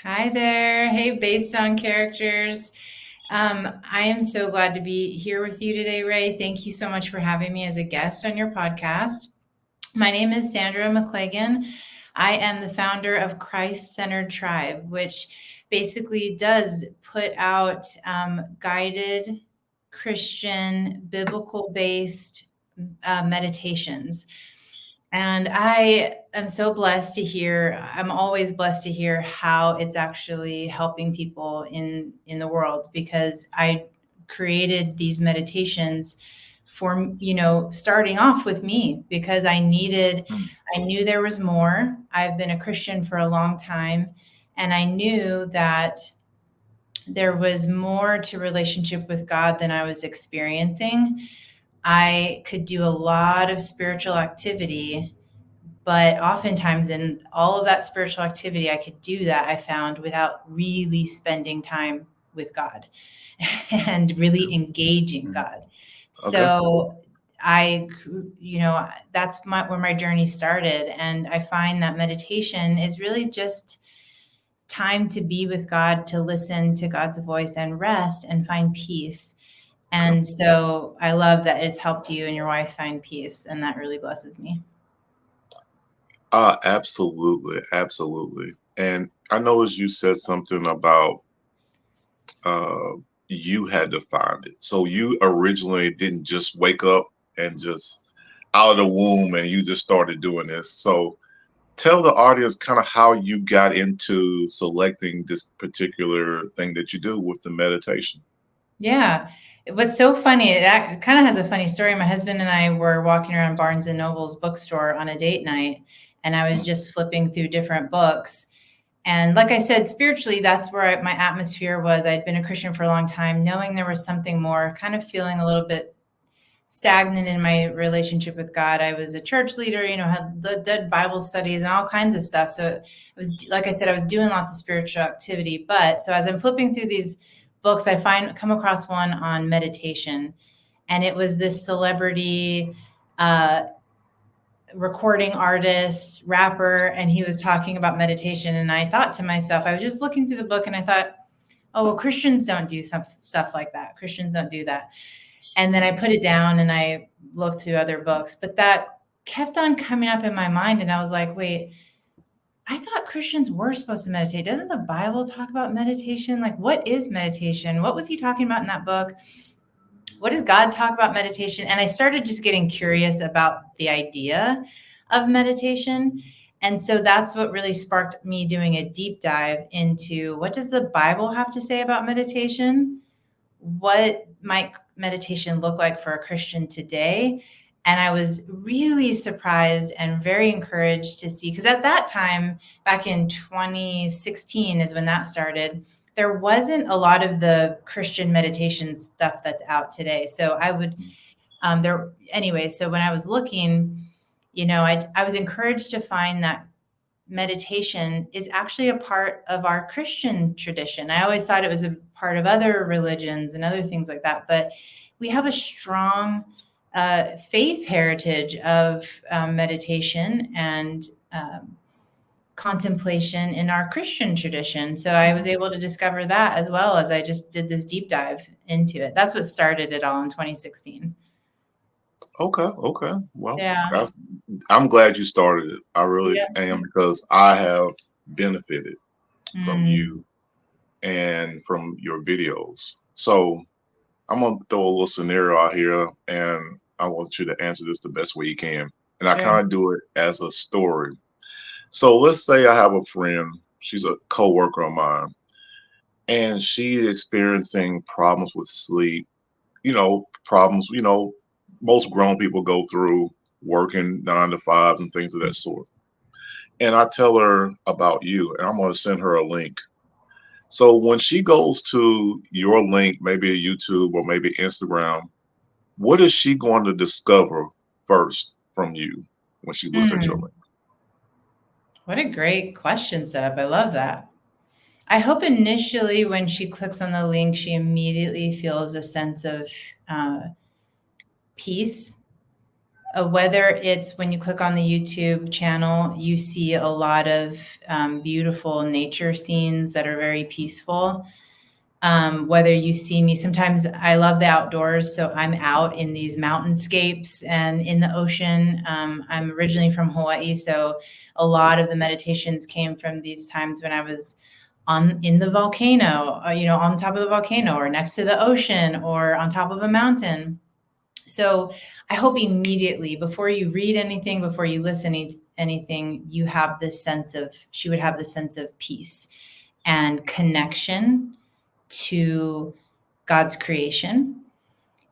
Hi there. Hey, based on characters. I am so glad to be here with you today, Ray. Thank you so much for having me as a guest on your podcast. My name is Sandra Mclagan. I am the founder of Christ Centered Tribe, which basically does put out guided Christian, biblical based meditations. And I am so blessed to hear, I'm always blessed to hear how it's actually helping people in the world, because I created these meditations for, starting off with me, because Mm. I knew there was more. I've been a Christian for a long time, and I knew that there was more to relationship with God than I was experiencing. I could do a lot of spiritual activity, but oftentimes in all of that spiritual activity, I could do that, I found, without really spending time with God and really engaging Mhm. God. Okay. So I, that's where my journey started. And I find that meditation is really just time to be with God, to listen to God's voice and rest and find peace. Okay. And so I love that it's helped you and your wife find peace. And that really blesses me. Absolutely, absolutely. And I know as you said something about uh, you had to find it. So you originally didn't just wake up and just out of the womb and you just started doing this. So tell the audience kind of how you got into selecting this particular thing that you do with the meditation. Yeah. It was so funny. That kind of has a funny story. My husband and I were walking around Barnes and Noble's bookstore on a date night, and I was Mm. just flipping through different books. And like I said, spiritually, that's where my atmosphere was. I'd been a Christian for a long time, knowing there was something more, kind of feeling a little bit stagnant in my relationship with God. I was a church leader, had did Bible studies and all kinds of stuff. So it was, like I said, I was doing lots of spiritual activity. But so as I'm flipping through these books, come across one on meditation, and it was this celebrity uh, recording artist, rapper, and he was talking about meditation. And I thought to myself, I was just looking through the book, and I thought, oh well, Christians don't do some stuff like that. Christians don't do that. And then I put it down and I looked through other books, but that kept on coming up in my mind. And I was like, wait, I thought Christians were supposed to meditate. Doesn't the Bible talk about meditation? Like, what is meditation? What was he talking about in that book? What does God talk about meditation? And I started just getting curious about the idea of meditation. And so that's what really sparked me doing a deep dive into, what does the Bible have to say about meditation? What might meditation look like for a Christian today? And I was really surprised and very encouraged to see, because at that time, back in 2016 is when that started, there wasn't a lot of the Christian meditation stuff that's out today. So I would, anyway, so when I was looking, I was encouraged to find that meditation is actually a part of our Christian tradition. I always thought it was a part of other religions and other things like that, but we have a strong faith heritage of meditation and contemplation in our Christian tradition. So I was Mhm. able to discover that, as well as I just did this deep dive into it. That's what started it all in 2016. Okay, okay. Well, Yeah. that's I'm glad you started it. I really Yeah. am because I have benefited from Mm, you and from your videos. So I'm gonna throw a little scenario out here, and I want you to answer this the best way you can. And I sure. kind of do it as a story. So let's say I have a friend. She's a coworker of mine, and she's experiencing problems with sleep. Problems. Most grown people go through working 9 to 5s and things of that sort. And I tell her about you, and I'm going to send her a link. So when she goes to your link, maybe a YouTube or maybe Instagram, what is she going to discover first from you when she looks at your Mm, link? what a great question setup. I love that. I hope initially when she clicks on the link, she immediately feels a sense of uh, peace, Whether it's when you click on the YouTube channel, you see a lot of beautiful nature scenes that are very peaceful. Whether you see me, sometimes I love the outdoors, so I'm out in these mountainscapes and in the ocean. I'm originally from Hawaii, so a lot of the meditations came from these times when I was in the volcano, on top of the volcano or next to the ocean or on top of a mountain. So I hope immediately before you read anything, before you listen anything, you have this sense of, she would have this sense of peace and connection to God's creation.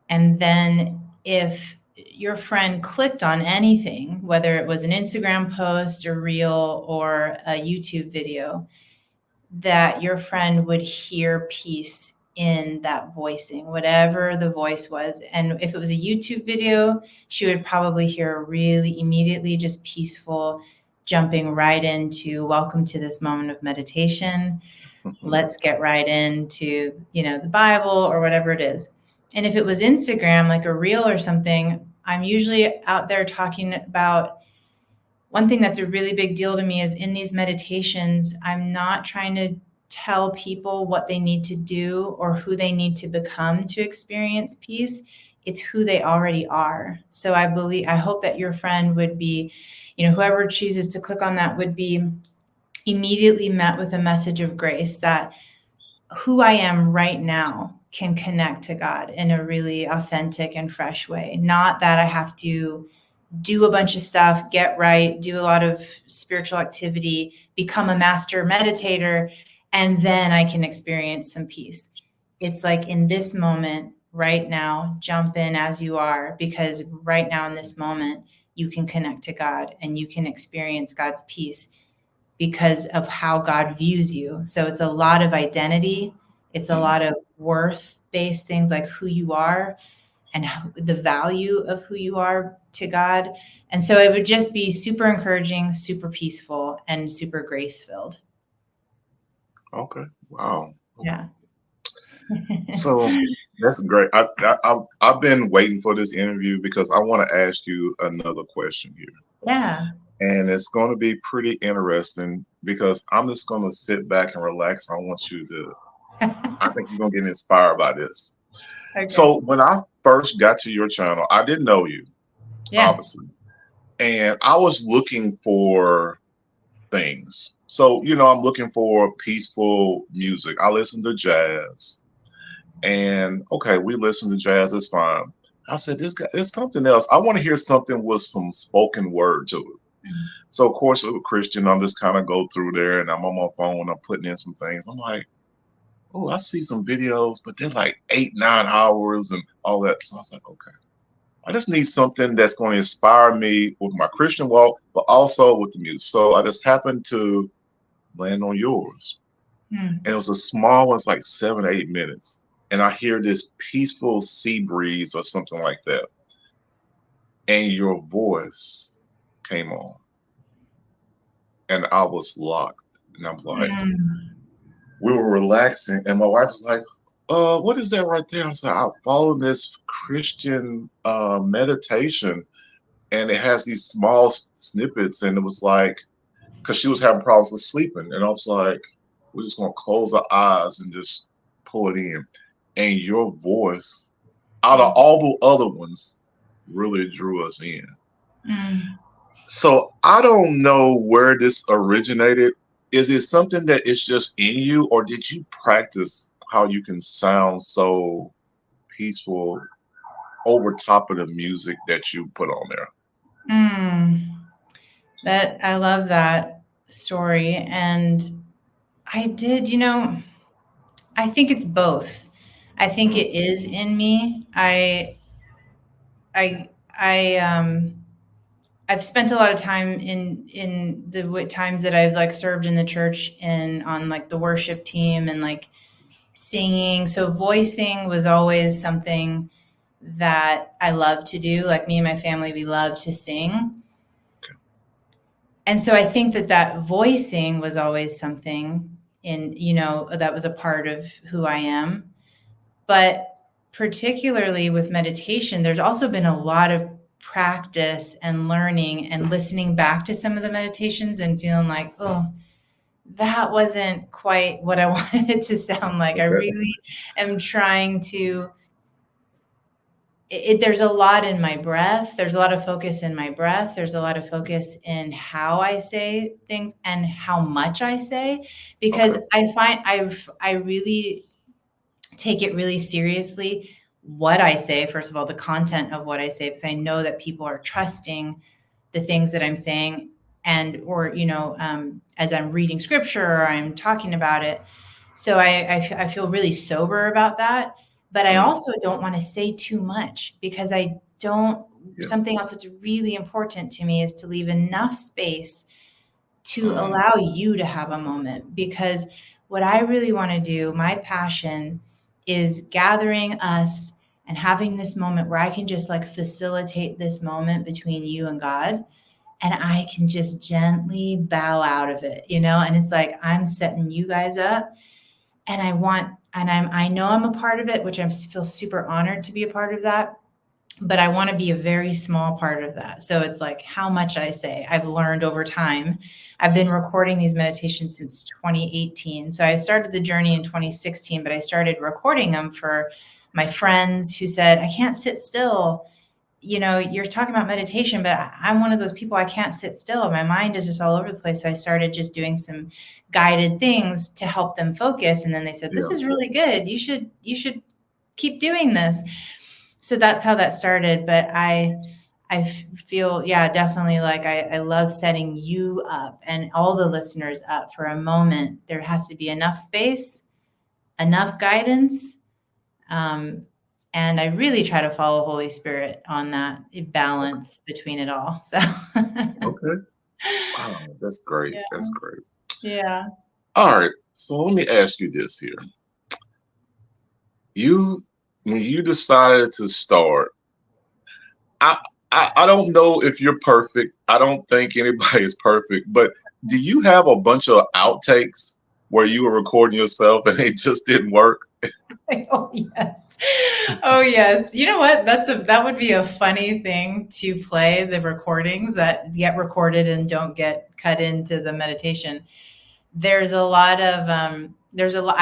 And then if your friend clicked on anything, whether it was an Instagram post or reel or a YouTube video, that your friend would hear peace in that voicing, whatever the voice was. And if it was a YouTube video, she would probably hear really immediately just peaceful, jumping right into welcome to this moment of meditation. Let's get right into, the Bible or whatever it is. And if it was Instagram, like a reel or something, I'm usually out there talking about one thing that's a really big deal to me is in these meditations, I'm not trying to tell people what they need to do or who they need to become to experience peace. It's who they already are. So I hope that your friend would be, whoever chooses to click on that would be immediately met with a message of grace that who I am right now can connect to God in a really authentic and fresh way. Not that I have to do a bunch of stuff, get right, do a lot of spiritual activity, become a master meditator, and then I can experience some peace. It's like in this moment, right now, jump in as you are, because right now in this moment, you can connect to God and you can experience God's peace because of how God views you. So it's a lot of identity. It's a lot of worth-based things like who you are and the value of who you are to God. And so it would just be super encouraging, super peaceful, and super grace-filled. Okay. Wow. Yeah. So that's great. I've been waiting for this interview because I want to ask you another question here. Yeah. And it's going to be pretty interesting because I'm just going to sit back and relax. I want you to, I think you're going to get inspired by this. Okay. So when I first got to your channel, I didn't know you, Yeah. obviously. And I was looking for things. So, I'm looking for peaceful music. I listen to jazz. And okay, we listen to jazz, it's fine. I said, this guy, there's something else. I want to hear something with some spoken word to it. So of course, as a Christian, I'm just kind of go through there and I'm on my phone, I'm putting in some things. I'm like, oh, I see some videos, but they're like 8, 9 hours and all that. So I was like, okay, I just need something that's going to inspire me with my Christian walk, but also with the music. So I just happened to land on yours. And it was a small one, it's like 7, 8 minutes. And I hear this peaceful sea breeze or something like that. And your voice came on. And I was locked. And I was like, we were relaxing. And my wife was like, what is that right there? I was like, I follow this Christian meditation. And it has these small snippets. And it was like, because she was having problems with sleeping. And I was like, we're just going to close our eyes and just pull it in. And your voice, out of all the other ones, really drew us in. So I don't know where this originated. Is it something that is just in you, or did you practice how you can sound so peaceful over top of the music that you put on there? That I love that story. And I did, I think it's both. I think it is in me. I've spent a lot of time in the times that I've like served in the church and on like the worship team and like singing. So voicing was always something that I love to do. Like me and my family, we love to sing. And so I think that voicing was always something that was a part of who I am. But particularly with meditation, there's also been a lot of practice and learning and listening back to some of the meditations and feeling like, oh, that wasn't quite what I wanted it to sound like. I Okay. really am trying to. There's a lot in my breath. There's a lot of focus in my breath. There's a lot of focus in how I say things and how much I say, because Okay. I find I really take it really seriously what I say. First of all, the content of what I say, because I know that people are trusting the things that I'm saying, and or as I'm reading scripture or I'm talking about it. So I feel really sober about that, but I Mm, also don't want to say too much, because I don't. yeah. Something else that's really important to me is to leave enough space to Mm, allow you to have a moment, because what I really want to do, my passion, is gathering us and having this moment where I can just like facilitate this moment between you and God, and I can just gently bow out of it, and it's like I'm setting you guys up, and I know I'm a part of it, which I feel super honored to be a part of that, but I want to be a very small part of that. So it's like how much I say. I've learned over time. I've been recording these meditations since 2018. So I started the journey in 2016, but I started recording them for my friends who said, I can't sit still. You're talking about meditation, but I'm one of those people, I can't sit still. My mind is just all over the place. So I started just doing some guided things to help them focus. And then they said, this yeah. is really good. You should keep doing this. So that's how that started. But I feel, yeah, definitely like I love setting you up and all the listeners up for a moment. There has to be enough space, enough guidance. Um, and I really try to follow Holy Spirit on that Okay. balance between it all. So, Okay. Wow, that's great. yeah, That's great. yeah. All right. So let me ask you this here. You, when you decided to start, I, I don't know if you're perfect. I don't think anybody is perfect, but do you have a bunch of outtakes where you were recording yourself and it just didn't work? Oh yes. Oh yes. You know what? That would be a funny thing to play, the recordings that get recorded and don't get cut into the meditation. I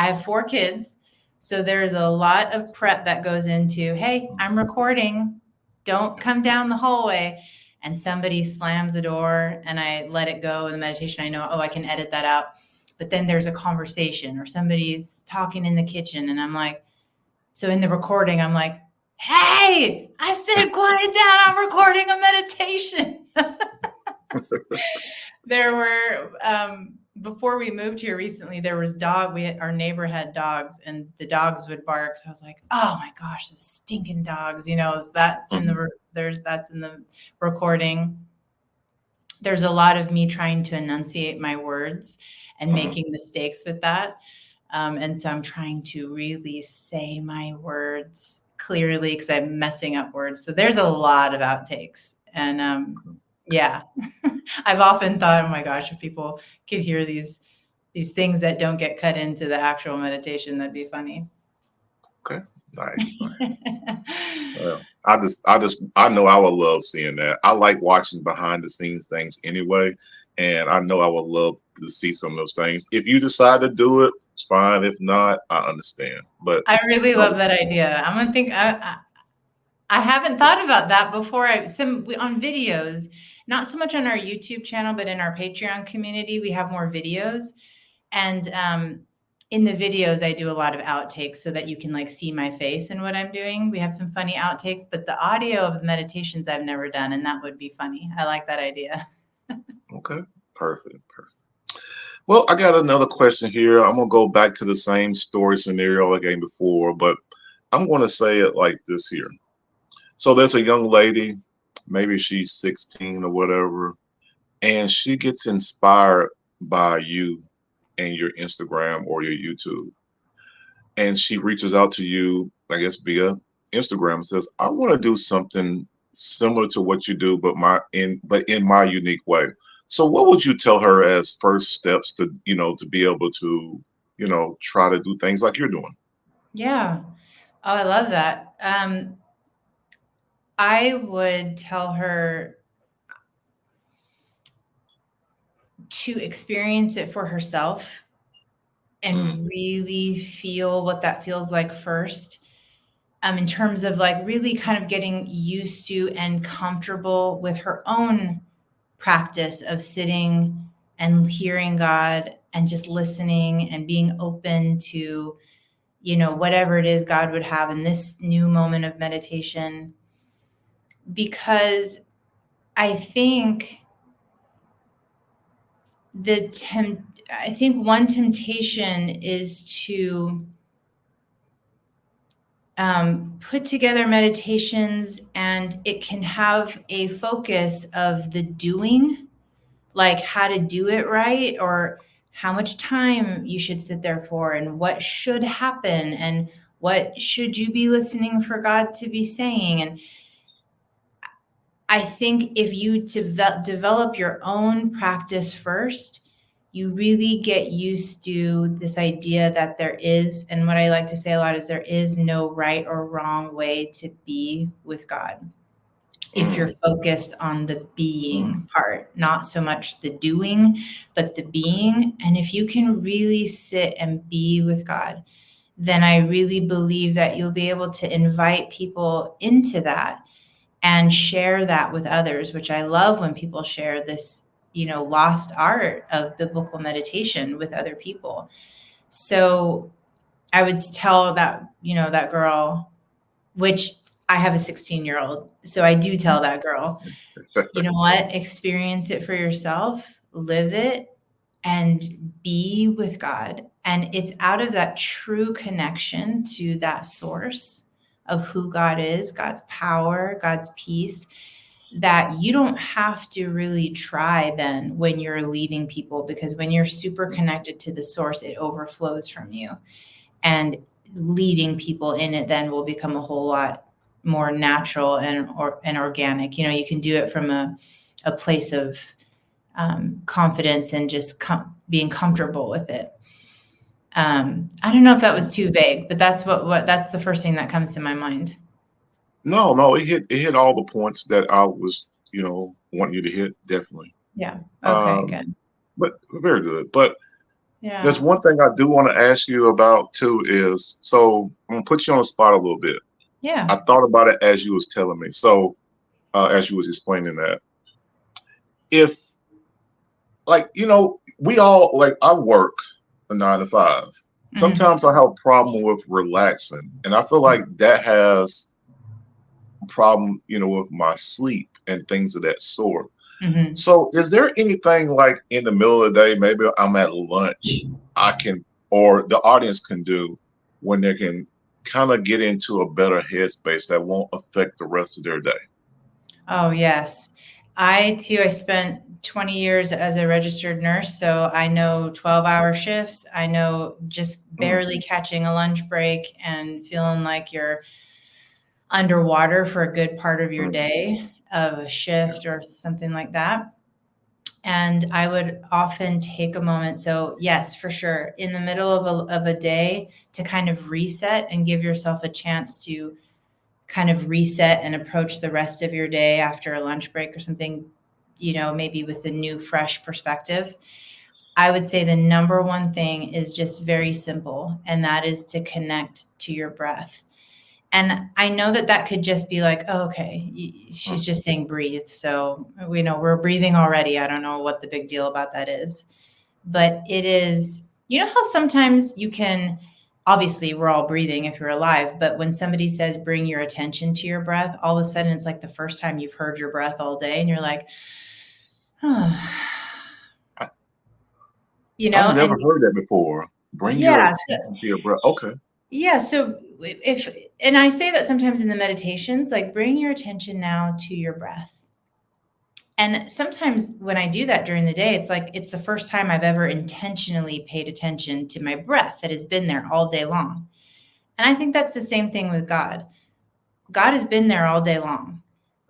have 4 kids, so there's a lot of prep that goes into, hey, I'm recording, don't come down the hallway, and somebody slams the door and I let it go in the meditation. I know, oh, I can edit that out. But then there's a conversation or somebody's talking in the kitchen, and I'm like, so in the recording I'm like, hey, I said quiet down, I'm recording a meditation. There were before we moved here recently, there was our neighbor had dogs, and the dogs would bark. So I was like, oh my gosh, those stinking dogs. That's in Mhm, that's in the recording. There's a lot of me trying to enunciate my words and mhm. making mistakes with that. And so I'm trying to really say my words clearly, because I'm messing up words. So there's a lot of outtakes. And yeah, I've often thought, oh my gosh, if people could hear these things that don't get cut into the actual meditation, that'd be funny. Okay. Nice, nice. Well, I know I would love seeing that. I like watching behind the scenes things anyway, and I know I would love to see some of those things. If you decide to do it, it's fine. If not, I understand. But I really so, love that idea. I'm gonna think. I haven't thought about that before. On videos, not so much on our YouTube channel, but in our Patreon community, we have more videos. And in the videos, I do a lot of outtakes so that you can like see my face and what I'm doing. We have some funny outtakes, but the audio of the meditations I've never done, and that would be funny. I like that idea. okay, perfect, perfect. Well, I got another question here. I'm gonna go back to the same story scenario I gave before, but I'm gonna say it like this here. So there's a young lady, maybe she's 16 or whatever, and she gets inspired by you and your Instagram or your YouTube. And she reaches out to you, I guess, via Instagram and says, I want to do something similar to what you do, but in my unique way. So what would you tell her as first steps to, to be able to, try to do things like you're doing? Yeah. Oh, I love that. I would tell her to experience it for herself Mm, and really feel what that feels like first. In terms of like really kind of getting used to and comfortable with her own practice of sitting and hearing God and just listening and being open to, whatever it is God would have in this new moment of meditation. Because I think I think one temptation is to put together meditations, and it can have a focus of the doing, like how to do it right, or how much time you should sit there for, and what should happen, and what should you be listening for God to be saying. And I think if you develop your own practice first, you really get used to this idea that there is, and what I like to say a lot is there is no right or wrong way to be with God. If mm, you're focused on the mm, being part, not so much the doing, but the being. And if you can really sit and be with God, then I really believe that you'll be able to invite people into that and share that with others, which I love when people share this, lost art of biblical meditation with other people. So I would tell that girl, which I have a 16-year-old. So I do tell that girl, you know what? Experience it for yourself, live it, and be with God. And it's out of that true connection to that source of who God is, God's power, God's peace, that you don't have to really try then when you're leading people, because when you're super connected to the source, it overflows from you. And leading people in it then will become a whole lot more natural and organic. You can do it from a place of confidence and just being comfortable with it. I don't know if that was too vague, but that's the first thing that comes to my mind. no, no, it hit all the points that I was, wanting you to hit, definitely. Yeah. Okay, Um, good. but very good. But there's Yeah. one thing I do want to ask you about too is, so I'm gonna put you on the spot a little bit. Yeah. I thought about it as you was telling me. So, as you was explaining that, if like, we all like, I work a 9 to 5. Hmm. Sometimes I have a problem with relaxing, and I feel like that has a problem, with my sleep and things of that sort. Hmm. So, is there anything like in the middle of the day, maybe I'm at lunch, I can, or the audience can do when they can kind of get into a better headspace that won't affect the rest of their day? Oh, yes. I spent 20 years as a registered nurse, so I know 12-hour shifts. I know just Mm, barely catching a lunch break and feeling like you're underwater for a good part of your mm, day of a shift or something like that. And I would often take a moment. So, yes, for sure, in the middle of a day to kind of reset and give yourself a chance to kind of reset and approach the rest of your day after a lunch break or something, maybe with a new, fresh perspective. I would say the number one thing is just very simple, and that is to connect to your breath. And I know that that could just be like, oh, okay, mm, she's just saying breathe. So we know we're breathing already. I don't know what the big deal about that is. But it is, how sometimes you can, obviously, we're all breathing if you're alive, but when somebody says bring your attention to your breath, all of a sudden it's like the first time you've heard your breath all day and you're like, oh, I, I've never and heard that before. Bring your yeah. attention to your breath. Okay. Yeah, so if and I say that sometimes in the meditations, like bring your attention now to your breath. And sometimes when I do that during the day, it's like it's the first time I've ever intentionally paid attention to my breath that has been there all day long. And I think that's the same thing with God. God has been there all day long.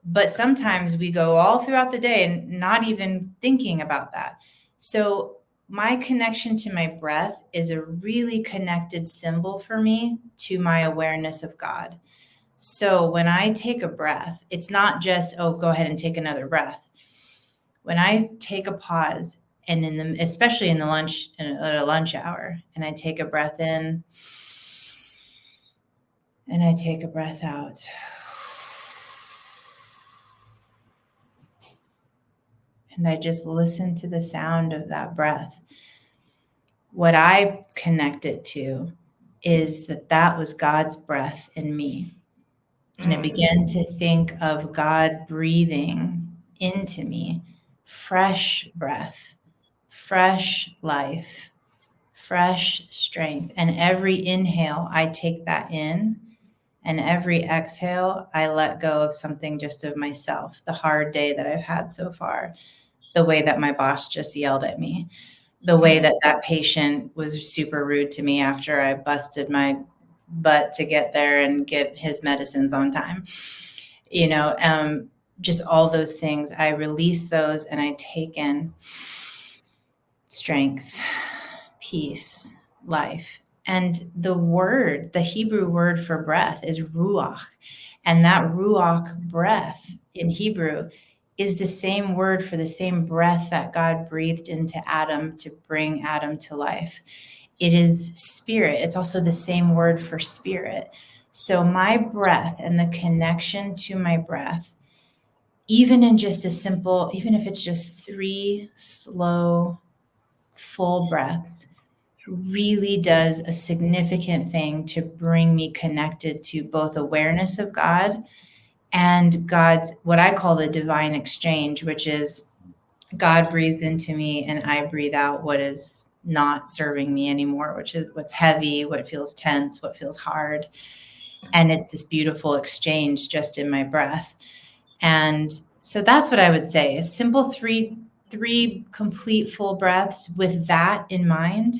But sometimes we go all throughout the day and not even thinking about that. So my connection to my breath is a really connected symbol for me to my awareness of God. So when I take a breath, it's not just, oh, go ahead and take another breath. When I take a pause, and especially in at a lunch hour, and I take a breath in and I take a breath out. And I just listen to the sound of that breath. What I connect it to is that was God's breath in me. And I began to think of God breathing into me fresh breath, fresh life, fresh strength. And every inhale, I take that in. And every exhale, I let go of something just of myself, the hard day that I've had so far, the way that my boss just yelled at me, the way that patient was super rude to me after I busted my butt to get there and get his medicines on time. Just all those things. I release those and I take in strength, peace, life. And the Hebrew word for breath is ruach. And that ruach breath in Hebrew is the same word for the same breath that God breathed into Adam to bring Adam to life. It is spirit. It's also the same word for spirit. So my breath and the connection to my breath, even in just even if it's just 3 slow, full breaths, really does a significant thing to bring me connected to both awareness of God and God's, what I call the divine exchange, which is God breathes into me and I breathe out what is not serving me anymore, which is what's heavy, what feels tense, what feels hard. And it's this beautiful exchange just in my breath. And so that's what I would say, a simple three complete full breaths with that in mind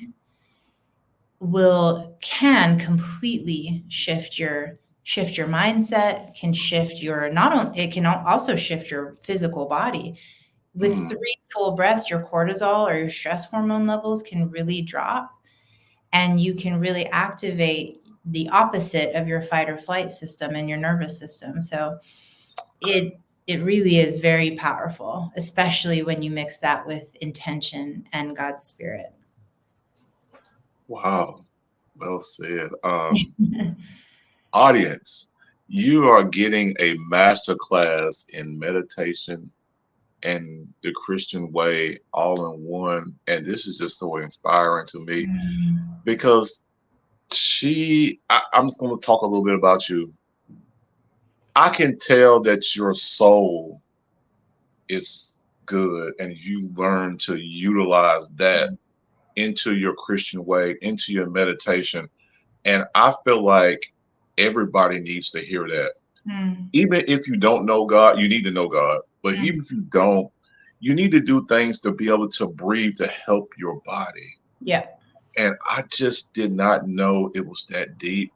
can completely shift your mindset, can shift it can also shift your physical body. With 3 full breaths, your cortisol or your stress hormone levels can really drop, and you can really activate the opposite of your fight or flight system and your nervous system. So it really is very powerful, especially when you mix that with intention and God's spirit. Wow. Well said. Audience, you are getting a master class in meditation and the Christian way all in one. And this is just so inspiring to me because I'm just going to talk a little bit about you. I can tell that your soul is good and you learn to utilize that into your Christian way, into your meditation. And I feel like everybody needs to hear that. Even if you don't know God, you need to know God. But even if you don't, you need to do things to be able to breathe to help your body. Yeah. And I just did not know it was that deep.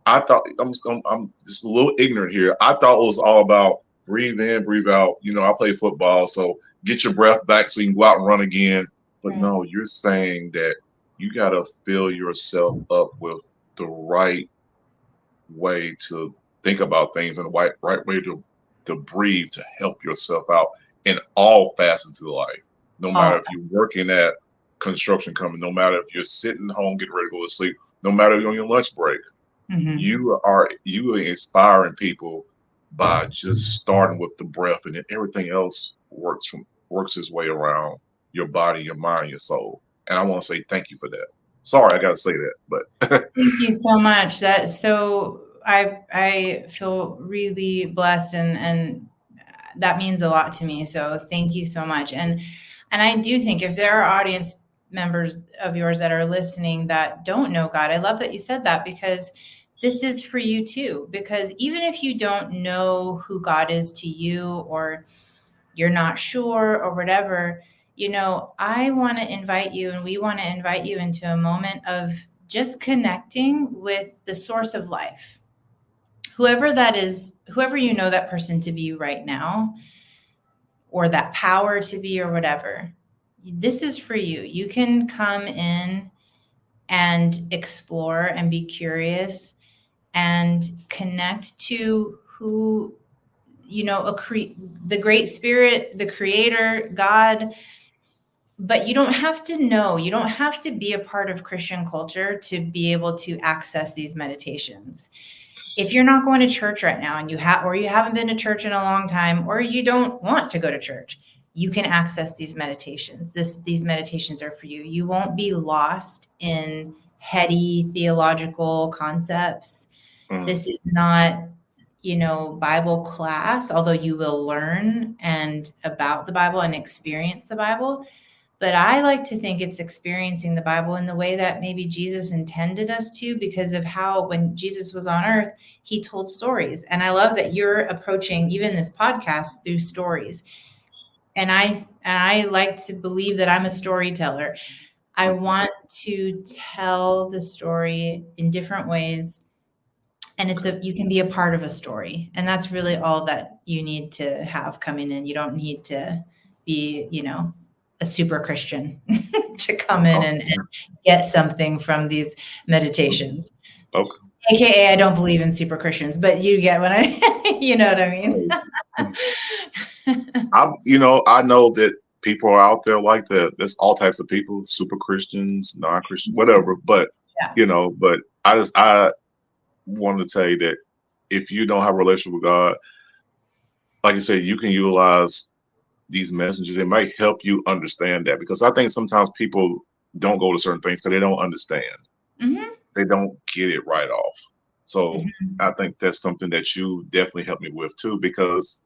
I thought I'm just a little ignorant here. I thought it was all about breathe in, breathe out. I play football, so get your breath back so you can go out and run again. But no, you're saying that you got to fill yourself up with the right way to think about things and the right way to breathe to help yourself out in all facets of life. No matter if you're working at construction company, no matter if you're sitting home getting ready to go to sleep, no matter if you're on your lunch break, you are inspiring people by just starting with the breath, and then everything else works its way around your body, your mind, your soul. And I want to say thank you for that. Sorry, I got to say that, but thank you so much. I feel really blessed, and that means a lot to me. So thank you so much. And I do think if there are audience members of yours that are listening that don't know God, I love that you said that, because this is for you too. Because even if you don't know who God is to you, or you're not sure or whatever, I want to invite you, and we want to invite you into a moment of just connecting with the source of life. Whoever that is, whoever you know that person to be right now, or that power to be, or whatever, this is for you. You can come in and explore and be curious and connect to who, the great spirit, the creator, God. But you don't have to know, you don't have to be a part of Christian culture to be able to access these meditations. If you're not going to church right now and you haven't been to church in a long time, or you don't want to go to church, you can access these meditations. These meditations are for you. You won't be lost in heady theological concepts. This is not, Bible class, although you will learn and about the Bible and experience the Bible. But I like to think it's experiencing the Bible in the way that maybe Jesus intended us to, because of how when Jesus was on earth, he told stories. And I love that you're approaching even this podcast through stories. And I like to believe that I'm a storyteller. I want to tell the story in different ways. And you can be a part of a story. And that's really all that you need to have coming in. You don't need to be, a super Christian to come in and get something from these meditations. Okay. AKA, I don't believe in super Christians, but you get what you know what I mean? I know that people are out there like that. There's all types of people, super Christians, non-Christian, whatever. But, but I wanted to say that if you don't have a relationship with God, like I said, you can utilize these messages. It might help you understand that, because I think sometimes people don't go to certain things because they don't understand. They don't get it right off. So I think that's something that you definitely helped me with too, because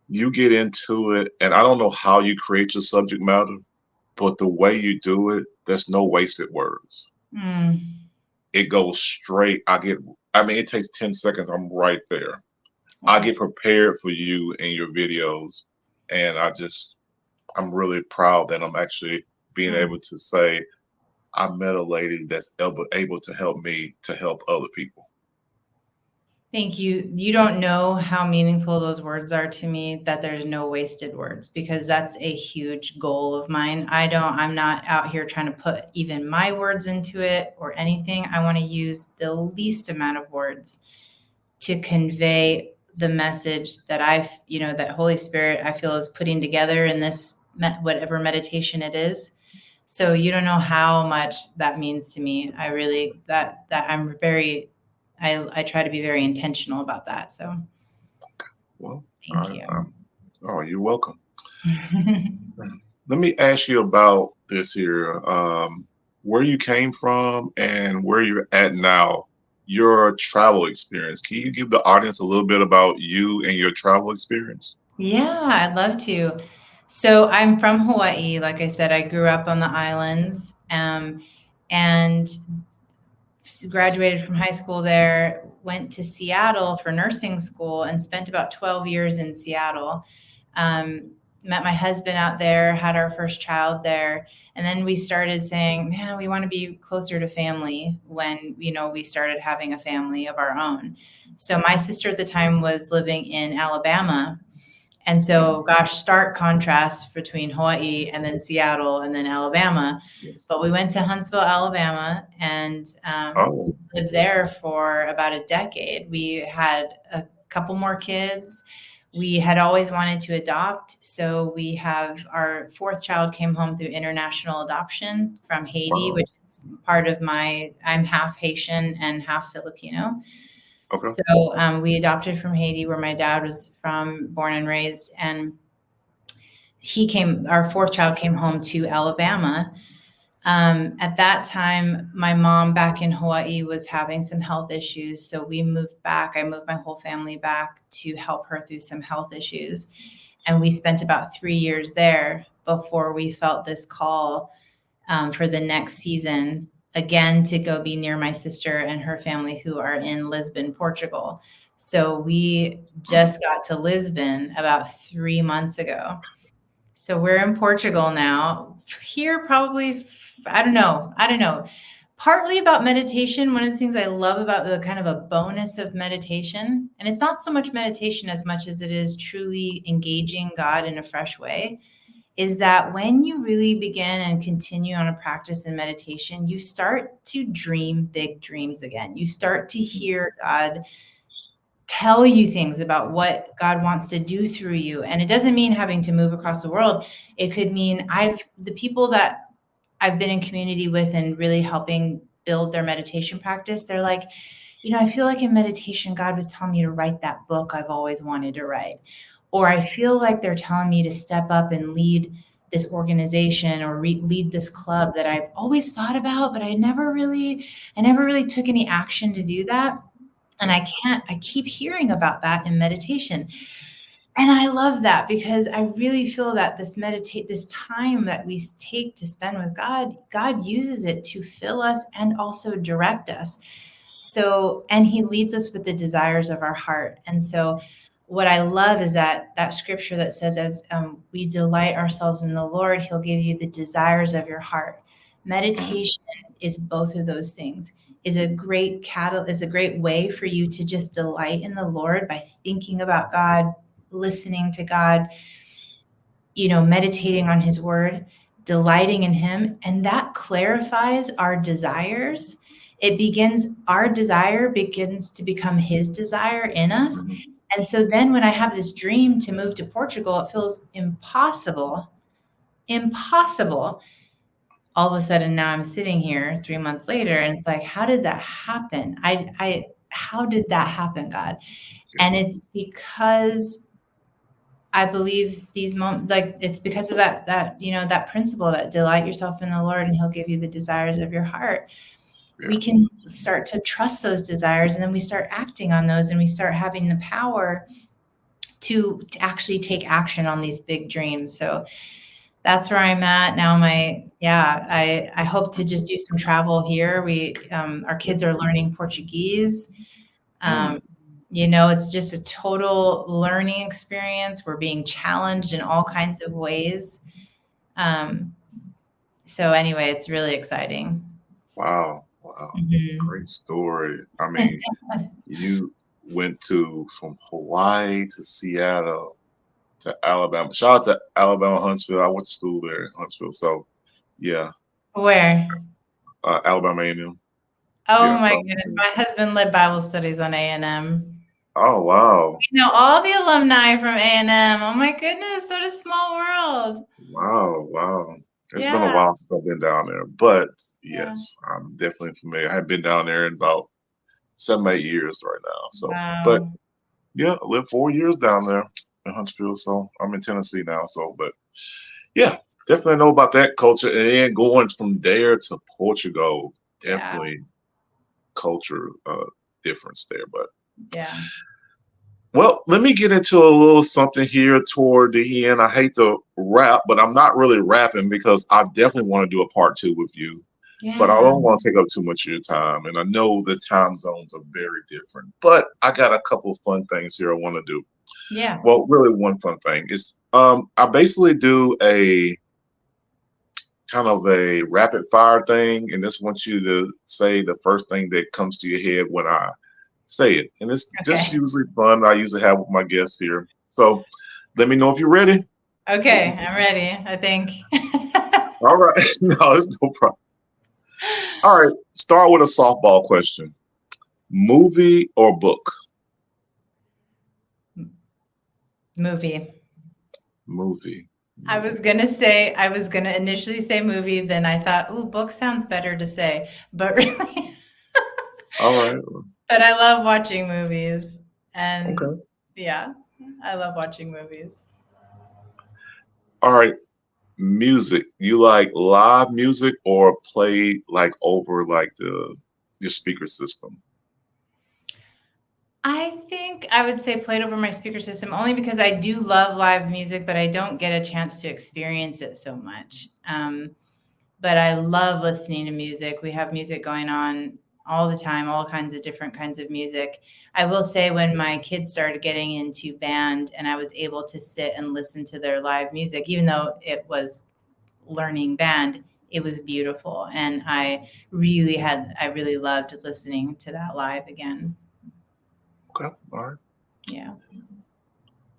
you get into it, and I don't know how you create your subject matter, but the way you do it, there's no wasted words. It goes straight. It takes 10 seconds. I'm right there. I get prepared for you and your videos. And I'm really proud that I'm actually being able to say I met a lady that's able to help me to help other people. Thank you. You don't know how meaningful those words are to me, that there's no wasted words, because that's a huge goal of mine. I'm not out here trying to put even my words into it or anything. I want to use the least amount of words to convey the message that that Holy Spirit, I feel, is putting together in this, whatever meditation it is. So you don't know how much that means to me. I really, I'm very, I try to be very intentional about that. So, well, thank you. Oh, you're welcome. Let me ask you about this here. Where you came from and where you're at now, your travel experience. Can you give the audience a little bit about you and your travel experience? Yeah, I'd love to. So I'm from Hawaii. Like I said, I grew up on the islands, and graduated from high school there, went to Seattle for nursing school and spent about 12 years in Seattle. Met my husband out there, had our first child there. And then we started saying, man, we want to be closer to family when, we started having a family of our own. So my sister at the time was living in Alabama. And so, gosh, stark contrast between Hawaii and then Seattle and then Alabama. Yes. But we went to Huntsville, Alabama, and lived there for about a decade. We had a couple more kids. We had always wanted to adopt. So we have our fourth child came home through international adoption from Haiti, which is part of I'm half Haitian and half Filipino. Okay. So we adopted from Haiti, where my dad was born and raised. And our fourth child came home to Alabama. At that time, my mom back in Hawaii was having some health issues. So we moved back. I moved my whole family back to help her through some health issues. And we spent about 3 years there before we felt this call for the next season, again, to go be near my sister and her family, who are in Lisbon, Portugal. So we just got to Lisbon about 3 months ago. So we're in Portugal now. Here, probably, I don't know. Partly about meditation. One of the things I love about the kind of a bonus of meditation, and it's not so much meditation as much as it is truly engaging God in a fresh way, is that when you really begin and continue on a practice in meditation, you start to dream big dreams again. You start to hear God tell you things about what God wants to do through you. And it doesn't mean having to move across the world. It could mean the people that I've been in community with and really helping build their meditation practice, they're like, I feel like in meditation, God was telling me to write that book I've always wanted to write. Or I feel like they're telling me to step up and lead this organization or lead this club that I've always thought about, but I never really took any action to do that. And I keep hearing about that in meditation. And I love that because I really feel that this time that we take to spend with God uses it to fill us and also direct us. So, and he leads us with the desires of our heart. And so what I love is that scripture that says, as we delight ourselves in the Lord, he'll give you the desires of your heart. Meditation is both of those things, is a great way for you to just delight in the Lord by thinking about God, listening to God, meditating on his word, delighting in him. And that clarifies our desires. Our desire begins to become his desire in us. And so then when I have this dream to move to Portugal, it feels impossible. All of a sudden now I'm sitting here 3 months later and it's like, how did that happen? How did that happen, God? And it's because I believe these moments, like it's because of that principle, that delight yourself in the Lord and he'll give you the desires of your heart. Yeah. We can start to trust those desires and then we start acting on those and we start having the power to actually take action on these big dreams. So that's where I'm at now. I hope to just do some travel here. Our kids are learning Portuguese. It's just a total learning experience. We're being challenged in all kinds of ways. So anyway, it's really exciting. Wow. Mm-hmm. Great story. I mean, you went from Hawaii to Seattle to Alabama. Shout out to Alabama, Huntsville. I went to school there in Huntsville. So, yeah. Where? Alabama A&M. Oh, yeah, my goodness. My husband led Bible studies on A&M. Oh, wow. All the alumni from A&M. Oh, my goodness. What a small world. Wow. It's been a while since I've been down there. But, yes, I'm definitely familiar. I haven't been down there in about 7-8 years right now. So, But, yeah, I lived 4 years down there in Huntsville. So, I'm in Tennessee now. So, but, yeah, definitely know about that culture. And then going from there to Portugal, definitely culture difference there. But, well, let me get into a little something here toward the end. I hate to rap, but I'm not really rapping because I definitely want to do a part 2 with you. Yeah. But I don't want to take up too much of your time. And I know the time zones are very different. But I got a couple of fun things here I want to do. Yeah. Well, really one fun thing is I basically do a kind of a rapid fire thing. And this wants you to say the first thing that comes to your head when I say it. And it's just usually fun. I usually have with my guests here. So let me know if you're ready. Okay, I'm ready, I think. All right. No, it's no problem. All right. Start with a softball question. Movie or book? Movie. I was going to initially say movie. Then I thought, book sounds better to say. But really. All right. But I love watching movies. And yeah, I love watching movies. All right. Music. You like live music or play like over like your speaker system? I think I would say played over my speaker system only because I do love live music, but I don't get a chance to experience it so much. But I love listening to music. We have music going on all the time, all different kinds of music. I will say when my kids started getting into band and I was able to sit and listen to their live music, even though it was learning band, it was beautiful. And I really loved listening to that live again. Okay. All right. Yeah.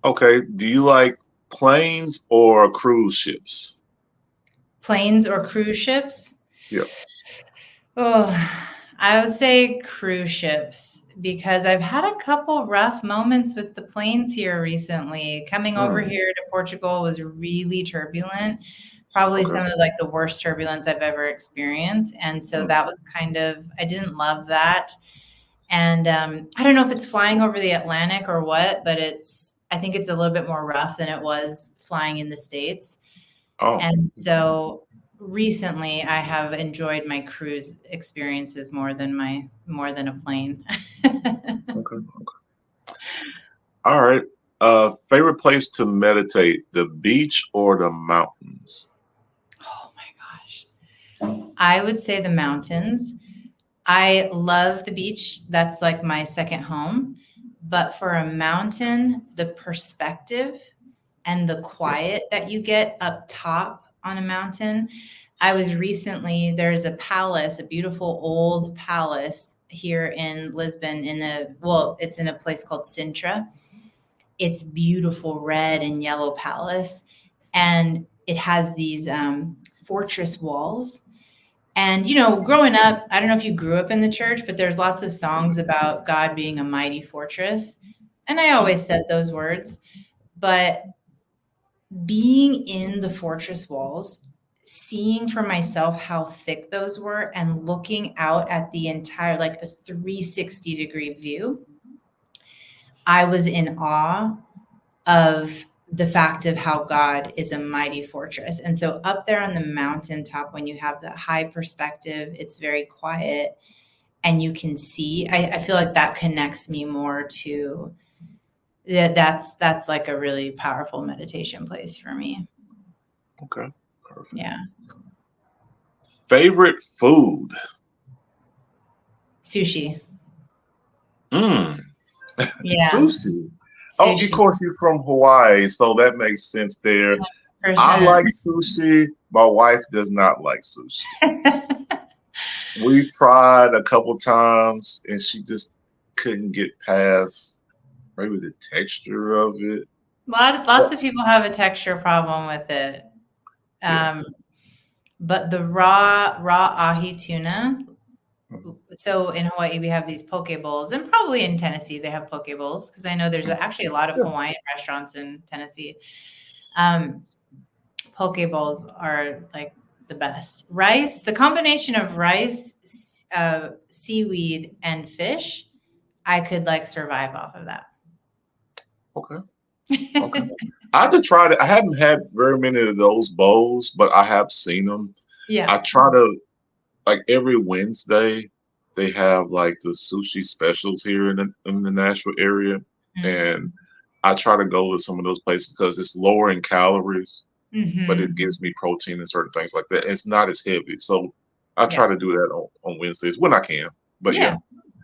Okay. Do you like Planes or cruise ships? Planes or cruise ships? Yeah. Oh, I would say cruise ships because I've had a couple rough moments with the planes here recently. Coming over Mm, here to Portugal was really turbulent, probably okay. some of like the worst turbulence I've ever experienced. And so Mm, that was kind of, I didn't love that. And I don't know if it's flying over the Atlantic or what, but I think it's a little bit more rough than it was flying in the States. oh, And so recently I have enjoyed my cruise experiences more than a plane. okay. All right. Favorite place to meditate, the beach or the mountains? Oh my gosh. I would say the mountains. I love the beach. That's like my second home. But for a mountain, the perspective and the Yeah. quiet that you get up top on a mountain. There's a palace, a beautiful old palace here in Lisbon it's in a place called Sintra. It's beautiful red and yellow palace. And it has these fortress walls. And, growing up, I don't know if you grew up in the church, but there's lots of songs about God being a mighty fortress. And I Mm, always said those words. But being in the fortress walls, seeing for myself how thick those were, and looking out at the entire, like a 360-degree view, I was in awe of the fact of how God is a mighty fortress. And so up there on the mountaintop, when you have that high perspective, it's very quiet and you can see. I feel like that connects me more to that's like a really powerful meditation place for me. okay. Perfect. Yeah. Favorite food? Sushi. Mm, Yeah. sushi. Oh, of Sushi. course you're from Hawaii, so that makes sense there. I 100%. like sushi. My wife does not like sushi. We tried a couple times and she just couldn't get past maybe the texture of it. Lots But of people have a texture problem with it. yeah. Um, but the raw ahi tuna. Mhm. So in Hawaii, we have these poke bowls, and probably in Tennessee they have poke bowls because I know there's actually a lot of Yeah. Hawaiian restaurants in Tennessee. Um, Poke bowls are like the best. Rice, the combination of rice, seaweed, and fish, I could like survive off of that. Okay. Okay. I have to try it. I haven't had very many of those bowls, but I have seen them. I Yeah. try to like every Wednesday they have like the sushi specials here in the Nashville area, and I try to go to some of those places because it's lower in calories, but it Mm-hmm. gives me protein and certain things like that. It's not as heavy, so I Yeah. try to do that on Wednesdays when I can. But yeah, Yeah.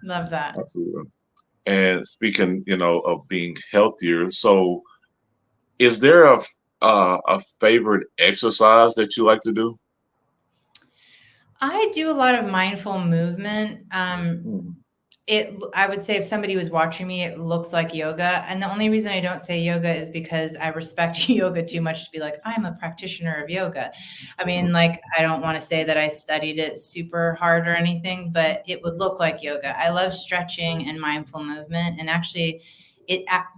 Love that. absolutely. And speaking, of being healthier, so is there a favorite exercise that you like to do? I do a lot of mindful movement. Mm, I would say if somebody was watching me, it looks like yoga. And the only reason I don't say yoga is because I respect yoga too much to be like, I'm a practitioner of yoga. I mm, mean, like, I don't want to say that I studied it super hard or anything, but it would look like yoga. I love stretching and mindful movement. And actually,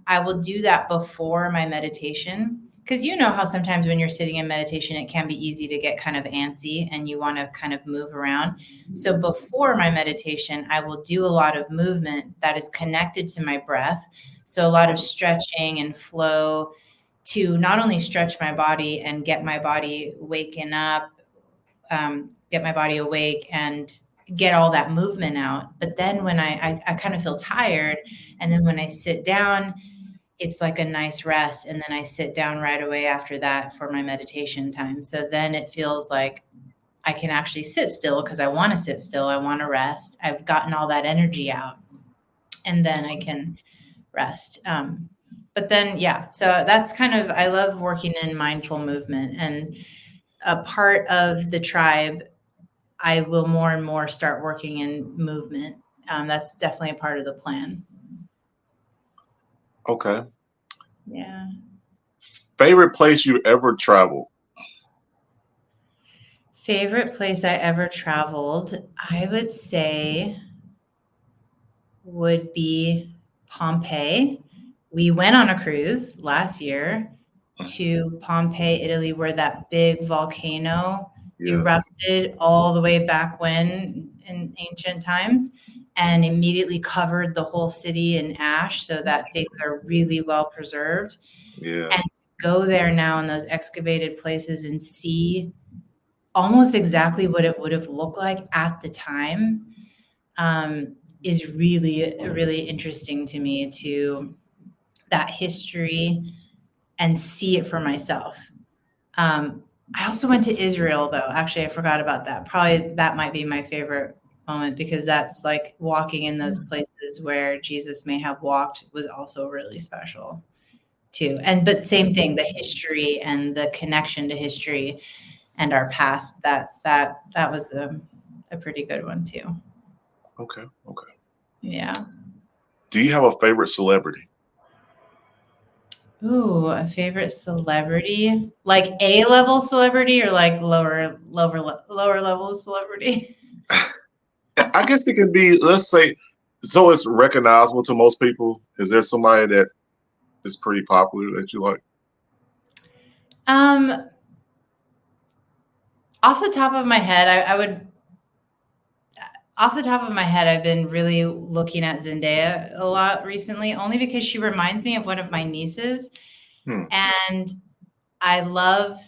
I will do that before my meditation. Because you know how sometimes when you're sitting in meditation, it can be easy to get kind of antsy and you want to kind of move around. So before my meditation, I will do a lot of movement that is connected to my breath. So a lot of stretching and flow to not only stretch my body and get my body waking up, get my body awake and get all that movement out. But then when I kind of feel tired, and then when I sit down, it's like a nice rest. And then I sit down right away after that for my meditation time. So then it feels like I can actually sit still because I want to sit still. I want to rest. I've gotten all that energy out and then I can rest. But then, yeah, so that's kind of, I love working in mindful movement. And a part of the tribe, I will more and more start working in movement. That's definitely a part of the plan. okay. Yeah. Favorite place you ever traveled? Favorite place I ever traveled, I would say would be Pompeii. We went on a cruise last year to Pompeii, Italy, where that big volcano Yes. erupted all the way back when in ancient times and immediately covered the whole city in ash so that things are really well preserved. Yeah. And go there now in those excavated places and see almost exactly what it would have looked like at the time is really, really interesting to me, to that history and see it for myself. Um, I also went to Israel, though. Actually, I forgot about that. Probably that might be my favorite moment because that's like walking in those places where Jesus may have walked was also really special too. And but same thing, the history and the connection to history and our past. That was a pretty good one too. Okay. Okay. Yeah. Do you have a favorite celebrity? Ooh, a favorite celebrity? Like A-level celebrity or like lower level celebrity? I guess it can be, let's say, so it's recognizable to most people. Is there somebody that is pretty popular that you like? Um, off the top of my head, I would off the top of my head, I've been really looking at Zendaya a lot recently, only because she reminds me of one of my nieces, Hmm. and I love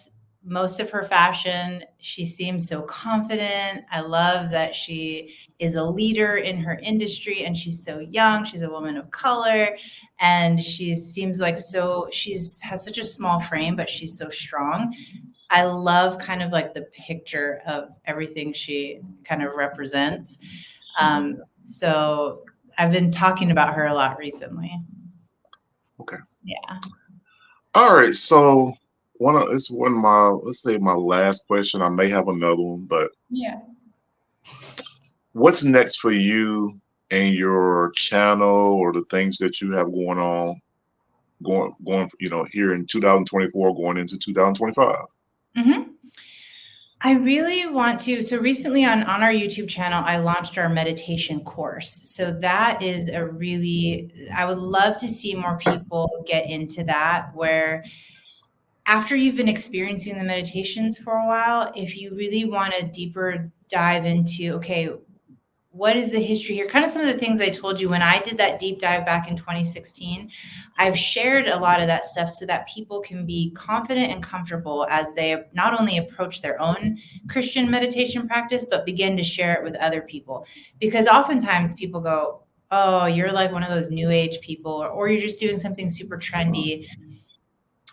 most of her fashion. She seems so confident. I love that she is a leader in her industry and she's so young. She's a woman of color and she seems like she's has such a small frame, but she's so strong. I love kind of like the picture of everything she kind of represents. Hmm. So I've been talking about her a lot recently. Okay. Yeah. All right. So it's one of my, let's say, my last question. I may have another one, but Yeah. what's next for you and your channel or the things that you have going on, going, here in 2024, going into 2025? Hmm. I really want to. So recently on our YouTube channel, I launched our meditation course. So that is I would love to see more people get into that, where after you've been experiencing the meditations for a while, if you really want to deeper dive into, okay, what is the history here? Kind of some of the things I told you when I did that deep dive back in 2016. I've shared a lot of that stuff so that people can be confident and comfortable as they not only approach their own Christian meditation practice, but begin to share it with other people. Because oftentimes people go, oh, you're like one of those new age people, or you're just doing something super trendy,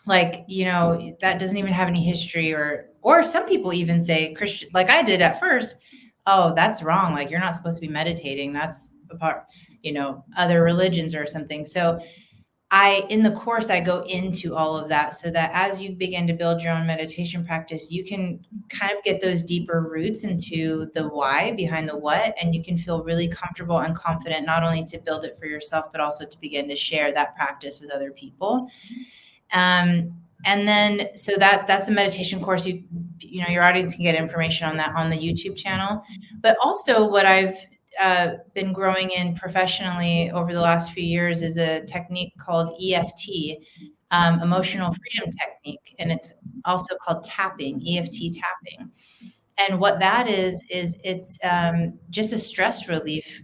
like, that doesn't even have any history, or some people even say Christian, like I did at first, oh, that's wrong, like you're not supposed to be meditating, that's a part, other religions or something. So I in the course I go into all of that so that as you begin to build your own meditation practice, you can kind of get those deeper roots into the why behind the what, and you can feel really comfortable and confident not only to build it for yourself but also to begin to share that practice with other people. And then so that's a meditation course. Your audience can get information on that on the YouTube channel. But also what I've been growing in professionally over the last few years is a technique called EFT, emotional freedom technique, and it's also called tapping, EFT tapping. And what that is it's just a stress relief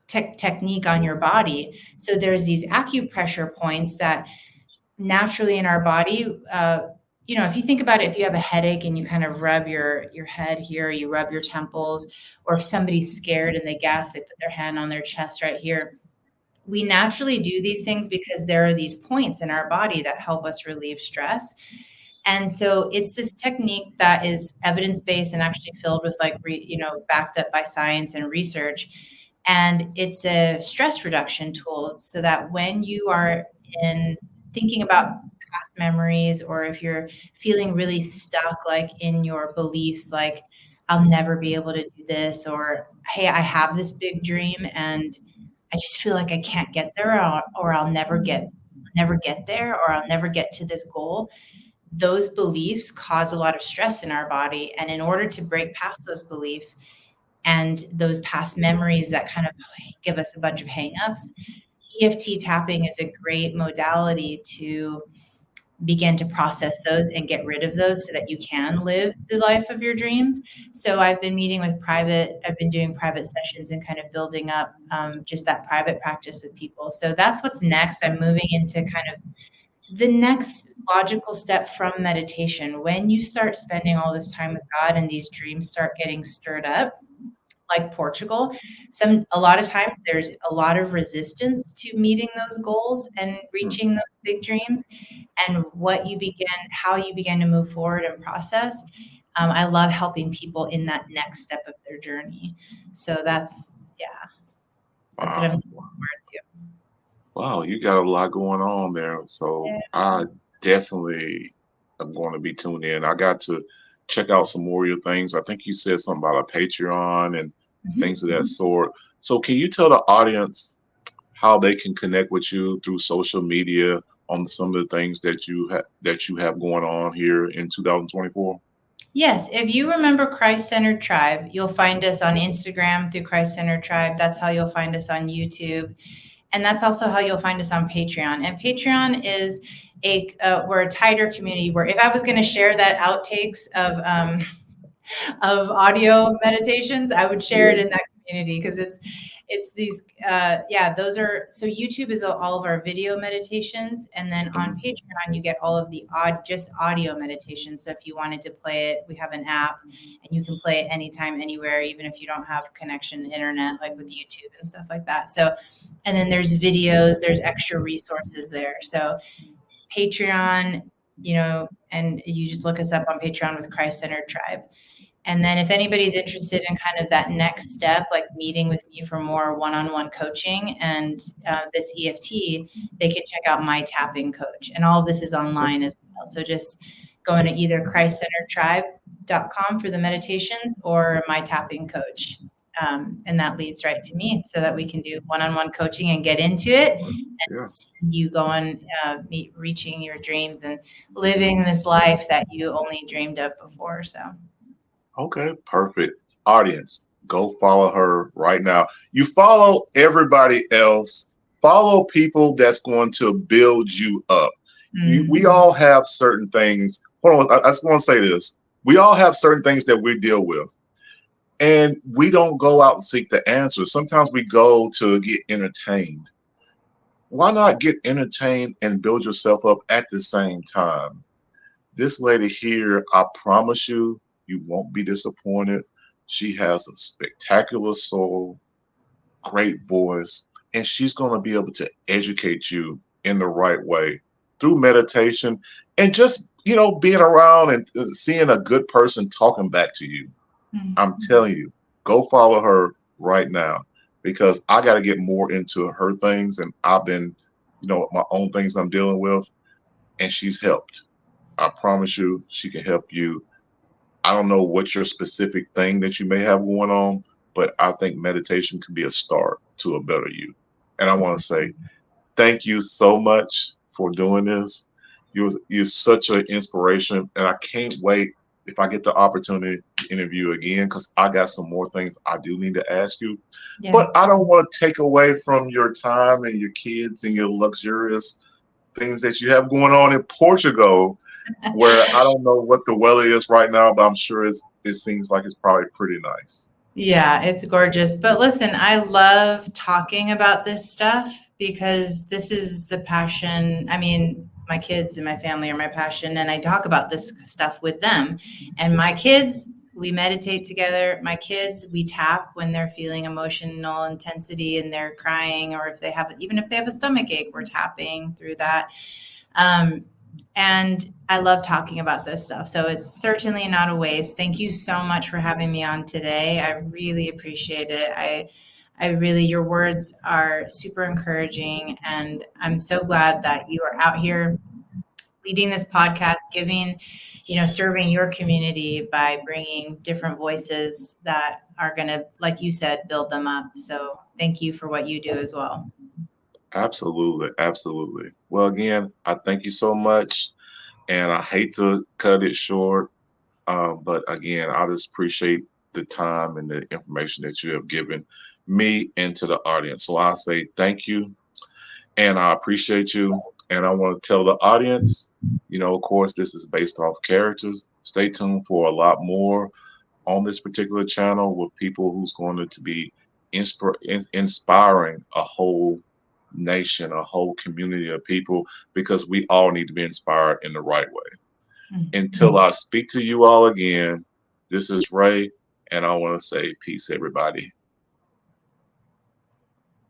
technique on your body. So there's these acupressure points that naturally in our body, if you think about it, if you have a headache and you kind of rub your head here, you rub your temples, or if somebody's scared and they gasp, they put their hand on their chest right here. We naturally do these things because there are these points in our body that help us relieve stress. And so it's this technique that is evidence-based and actually filled with backed up by science and research. And it's a stress reduction tool so that when you are in thinking about past memories, or if you're feeling really stuck, like in your beliefs, like I'll never be able to do this, or hey, I have this big dream and I just feel like I can't get there, or I'll never get there, or I'll never get to this goal, those beliefs cause a lot of stress in our body. And in order to break past those beliefs and those past memories that kind of give us a bunch of hangups, EFT tapping is a great modality to begin to process those and get rid of those so that you can live the life of your dreams. So I've been doing private sessions and kind of building up just that private practice with people. So that's what's next. I'm moving into kind of the next logical step from meditation. When you start spending all this time with God and these dreams start getting stirred up, like Portugal, a lot of times there's a lot of resistance to meeting those goals and reaching those big dreams, and how you begin to move forward and process. I love helping people in that next step of their journey. So that's what I'm looking forward to. Wow, you got a lot going on there. So Yeah. I definitely am going to be tuned in. I got to check out some more of your things. I think you said something about a Patreon and things of that sort. So can you tell the audience how they can connect with you through social media on some of the things that you have going on here in 2024? Yes, if you remember Christ Centered Tribe, you'll find us on Instagram through Christ Centered Tribe. That's how you'll find us on YouTube. And that's also how you'll find us on Patreon. And Patreon is we're a tighter community where if I was going to share that outtakes of audio meditations, I would share it in that community, because it's these those are, so YouTube is all of our video meditations, and then on Patreon you get all of the just audio meditations. So if you wanted to play it, we have an app and you can play it anytime, anywhere, even if you don't have connection to internet, like with YouTube and stuff like that. So, and then there's videos, there's extra resources there. So Patreon, and you just look us up on Patreon with Christ Centered Tribe. And then if anybody's interested in kind of that next step, like meeting with me for more one-on-one coaching and this EFT, they can check out My Tapping Coach. And all of this is online as well. So just going to either ChristCenteredTribe.com for the meditations or My Tapping Coach. And that leads right to me, so that we can do one-on-one coaching and get into it and see you going, reaching your dreams and living this life that you only dreamed of before. So. Okay, perfect. Audience, go follow her right now. You follow everybody else. Follow people that's going to build you up. We all have certain things. Hold on, I just want to say this. We all have certain things that we deal with. And we don't go out and seek the answers. Sometimes we go to get entertained. Why not get entertained and build yourself up at the same time? This lady here, I promise you, you won't be disappointed. She has a spectacular soul, great voice, and she's going to be able to educate you in the right way through meditation and just, being around and seeing a good person talking back to you. I'm telling you, go follow her right now, because I got to get more into her things, and I've been, my own things I'm dealing with, and she's helped. I promise you, she can help you. I don't know what your specific thing that you may have going on, but I think meditation can be a start to a better you. And I want to say thank you so much for doing this. You're such an inspiration, and I can't wait if I get the opportunity to interview again, because I got some more things I do need to ask you. Yeah. But I don't want to take away from your time and your kids and your luxurious things that you have going on in Portugal, where I don't know what the weather is right now, but I'm sure it seems like it's probably pretty nice. Yeah, it's gorgeous. But listen, I love talking about this stuff because this is the passion. I mean, my kids and my family are my passion, and I talk about this stuff with them. And my kids, we meditate together. My kids, we tap when they're feeling emotional intensity and they're crying, or even if they have a stomach ache, we're tapping through that. And I love talking about this stuff. So it's certainly not a waste. Thank you so much for having me on today. I really appreciate it. Your words are super encouraging. And I'm so glad that you are out here leading this podcast, serving your community by bringing different voices that are going to, like you said, build them up. So thank you for what you do as well. Absolutely, absolutely. Well, again, I thank you so much, and I hate to cut it short, but again, I just appreciate the time and the information that you have given me and to the audience. So I say thank you, and I appreciate you. And I want to tell the audience, of course, this is based off characters. Stay tuned for a lot more on this particular channel with people who's going to be inspiring a whole nation, a whole community of people, because we all need to be inspired in the right way. Until I speak to you all again, this is Ray, and I want to say peace, everybody.